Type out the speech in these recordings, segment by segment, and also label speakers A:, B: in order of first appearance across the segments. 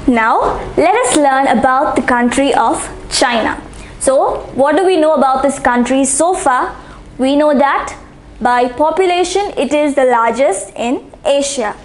A: Now, let us learn about the country of China. So, what do we know about this country so far? We know that by population, it is the largest in Asia.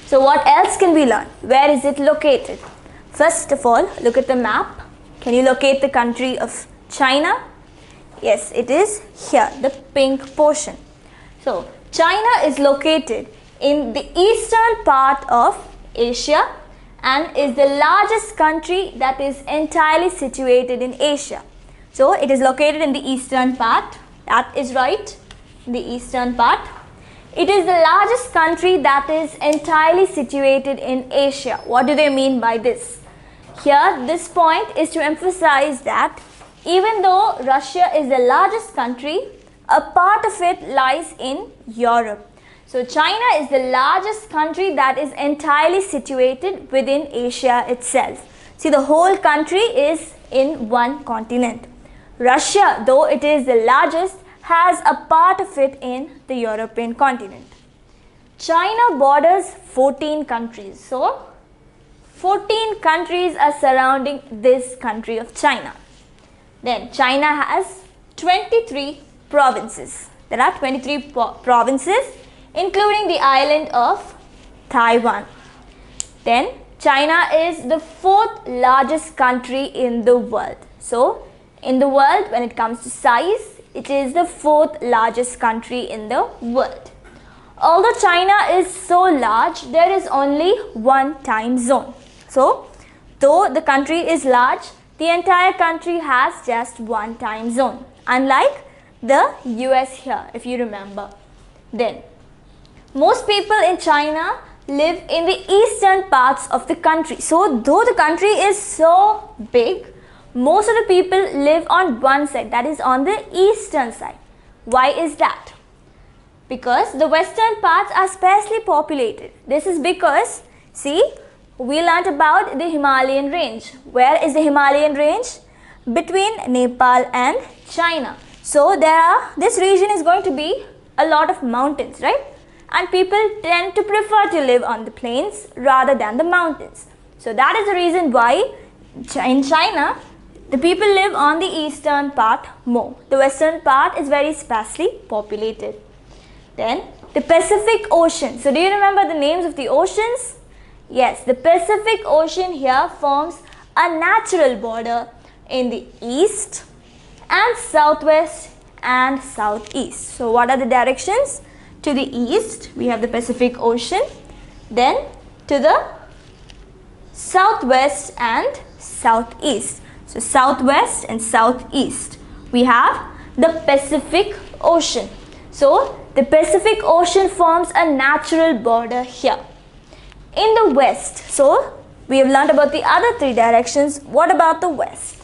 A: So, what else can we learn? Where is it located? First of all, look at the map. Can you locate the country of China? Yes, it is here, the pink portion. So, China is located in the eastern part of Asia and is the largest country that is entirely situated in Asia. So, it is located in the eastern part. That is right, the eastern part. It is the largest country that is entirely situated in Asia. What do they mean by this? Here, this point is to emphasize that even though Russia is the largest country, a part of it lies in Europe. So, China is the largest country that is entirely situated within Asia itself. See, the whole country is in one continent. Russia, though it is the largest, has a part of it in the European continent. China borders 14 countries. So, 14 countries are surrounding this country of China. Then, China has 23 provinces. There are 23 provinces, including the island of Taiwan. Then, China is the fourth largest country in the world. So, in the world, when it comes to size, it is the fourth largest country in the world. Although China is so large, there is only one time zone. So, though the country is large, the entire country has just one time zone, unlike the US here, if you remember. Then, most people in China live in the eastern parts of the country. So, though the country is so big, most of the people live on one side, that is on the eastern side. Why is that? Because the western parts are sparsely populated. This is because, see, we learnt about the Himalayan range. Where is the Himalayan range? Between Nepal and China. So, this region is going to be a lot of mountains, right? And people tend to prefer to live on the plains rather than the mountains. So, that is the reason why in China, the people live on the eastern part more. The western part is very sparsely populated. Then, the Pacific Ocean. So, do you remember the names of the oceans? Yes, the Pacific Ocean here forms a natural border in the east and southwest and southeast. So, what are the directions? To the east, we have the Pacific Ocean. Then, to the southwest and southeast. So, southwest and southeast, we have the Pacific Ocean. So, the Pacific Ocean forms a natural border here. In the west, so we have learned about the other three directions. What about the west?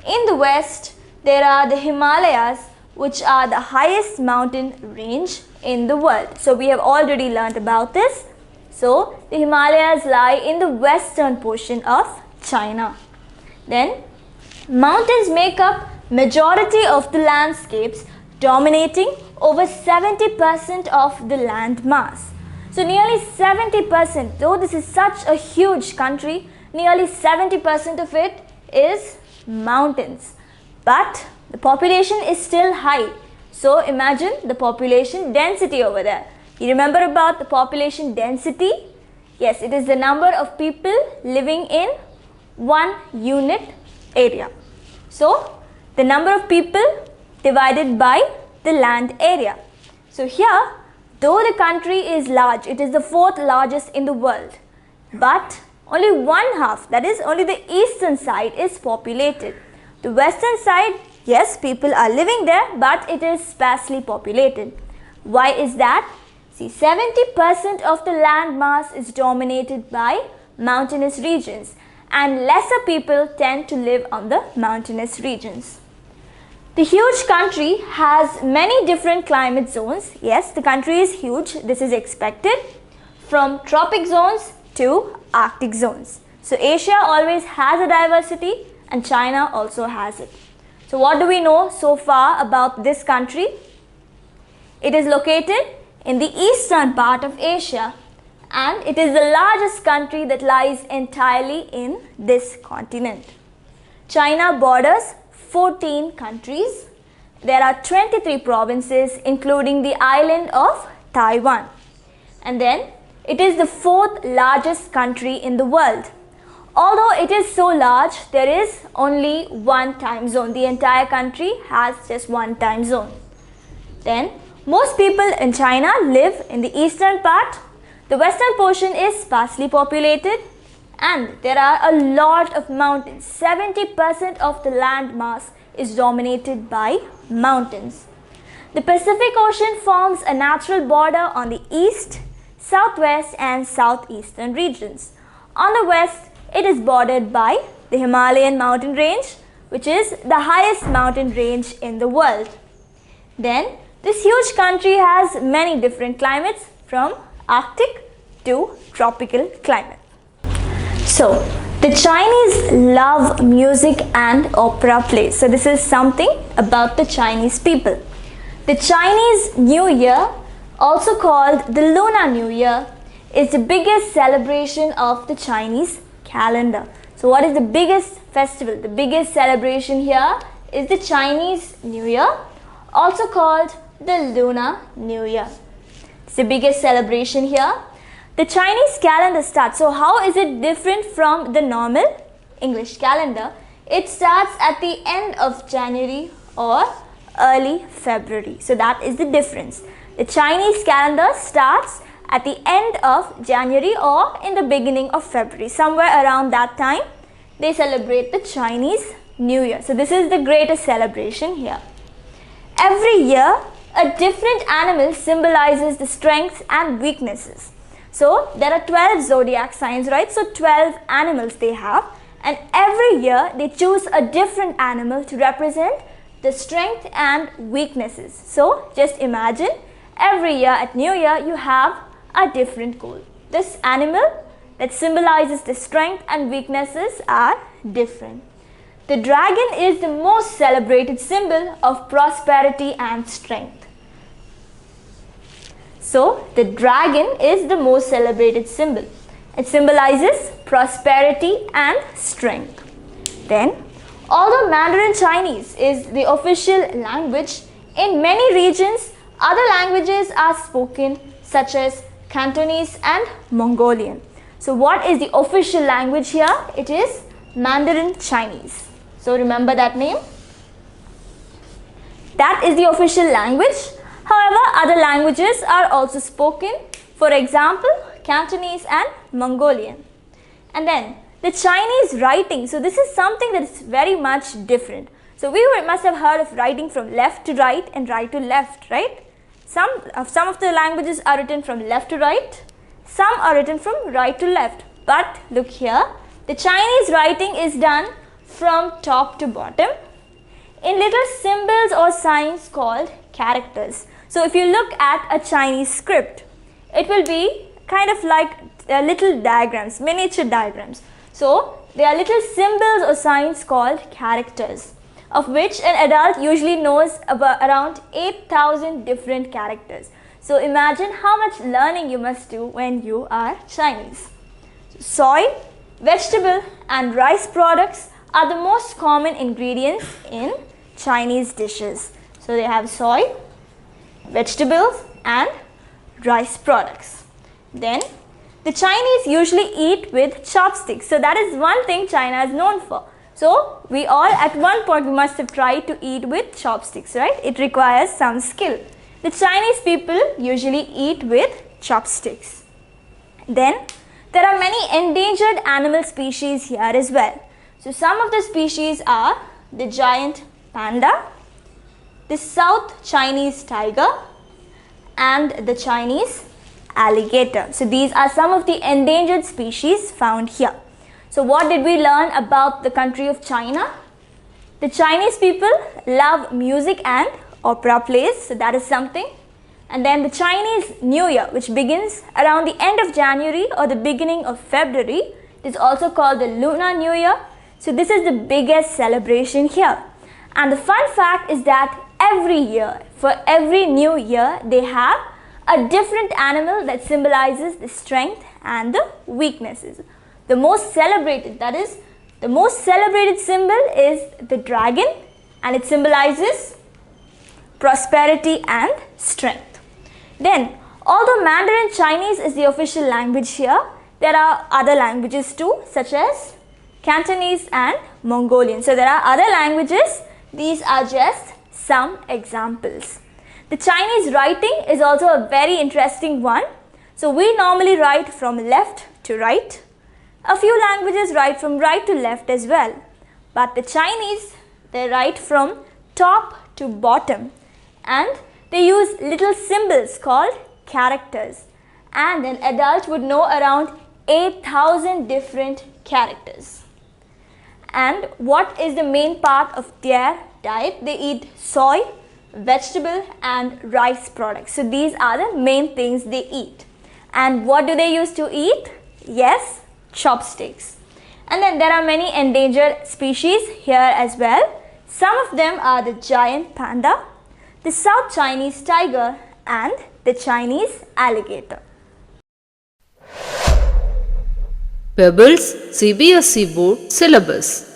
A: In the west, there are the Himalayas, which are the highest mountain range in the world. So, we have already learned about this. So, the Himalayas lie in the western portion of China. Then, mountains make up majority of the landscapes, dominating over 70% of the land mass. So, nearly 70%, though this is such a huge country, nearly 70% of it is mountains. But the population is still high. So, imagine the population density over there. You remember about the population density? Yes, it is the number of people living in one unit area. So, the number of people divided by the land area. So, here, though the country is large, it is the fourth largest in the world. But only one half, that is only the eastern side, is populated. The western side, yes, people are living there, but it is sparsely populated. Why is that? See, 70% of the land mass is dominated by mountainous regions, and lesser people tend to live on the mountainous regions. The huge country has many different climate zones. Yes, the country is huge. This is expected, from tropic zones to Arctic zones. So, Asia always has a diversity and China also has it. So, what do we know so far about this country? It is located in the eastern part of Asia and it is the largest country that lies entirely in this continent. China borders 14 countries. There are 23 provinces including the island of Taiwan. And then it is the fourth largest country in the world. Although it is so large, there is only one time zone. The entire country has just one time zone. Then most people in China live in the eastern part. The western portion is sparsely populated and there are a lot of mountains. 70% of the land mass is dominated by mountains. The Pacific Ocean forms a natural border on the east, southwest and southeastern regions. On the west, it is bordered by the Himalayan mountain range, which is the highest mountain range in the world. Then, this huge country has many different climates from Arctic to tropical climate. So, the Chinese love music and opera plays. So, this is something about the Chinese people. The Chinese New Year, also called the Lunar New Year, is the biggest celebration of the Chinese calendar. So what is the biggest festival? The biggest celebration here is the Chinese New Year, also called the Lunar New Year. It's the biggest celebration here. The Chinese calendar starts. So how is it different from the normal English calendar? It starts at the end of January or early February. So that is the difference. The Chinese calendar starts at the end of January or in the beginning of February. Somewhere around that time, they celebrate the Chinese New Year. So this is the greatest celebration here. Every year, a different animal symbolizes the strengths and weaknesses. So there are 12 zodiac signs, right? So 12 animals they have, and every year they choose a different animal to represent the strength and weaknesses. So just imagine every year at New Year you have a different goal. This animal that symbolizes the strength and weaknesses are different. The dragon is the most celebrated symbol of prosperity and strength. So the dragon is the most celebrated symbol. It symbolizes prosperity and strength. Then, although Mandarin Chinese is the official language, in many regions other languages are spoken such as Cantonese and Mongolian. So what is the official language here? It is Mandarin Chinese. So remember that name. That is the official language. However, other languages are also spoken. For example, Cantonese and Mongolian. And then the Chinese writing. So this is something that is very much different. So we must have heard of writing from left to right and right to left, right? Some of the languages are written from left to right. Some are written from right to left. But look here, the Chinese writing is done from top to bottom in little symbols or signs called characters. So if you look at a Chinese script, it will be kind of like little diagrams, miniature diagrams. So there are little symbols or signs called characters, of which an adult usually knows about around 8,000 different characters. So imagine how much learning you must do when you are Chinese. Soy, vegetable and rice products are the most common ingredients in Chinese dishes. So they have soy, vegetables and rice products. Then the Chinese usually eat with chopsticks. So that is one thing China is known for. So we all at one point we must have tried to eat with chopsticks, right? It requires some skill. The Chinese people usually eat with chopsticks. Then there are many endangered animal species here as well. So some of the species are the giant panda, the South Chinese tiger and the Chinese alligator. So these are some of the endangered species found here. So what did we learn about the country of China? The Chinese people love music and opera plays, so that is something. And then the Chinese New Year, which begins around the end of January or the beginning of February, is also called the Lunar New Year. So this is the biggest celebration here. And the fun fact is that every year, for every new year, they have a different animal that symbolizes the strength and the weaknesses. The most celebrated, that is, the most celebrated symbol is the dragon, and it symbolizes prosperity and strength. Then, although Mandarin Chinese is the official language here, there are other languages too, such as Cantonese and Mongolian. So there are other languages. These are just some examples. The Chinese writing is also a very interesting one. So we normally write from left to right. A few languages write from right to left as well. But the Chinese, they write from top to bottom, and they use little symbols called characters. And an adult would know around 8,000 different characters. And what is the main part of their diet? They eat soy, vegetable and rice products. So these are the main things they eat. And what do they use to eat? Yes, chopsticks. And then there are many endangered species here as well. Some of them are the giant panda, the South Chinese tiger and the Chinese alligator.
B: Pebbles CBSE Board Syllabus.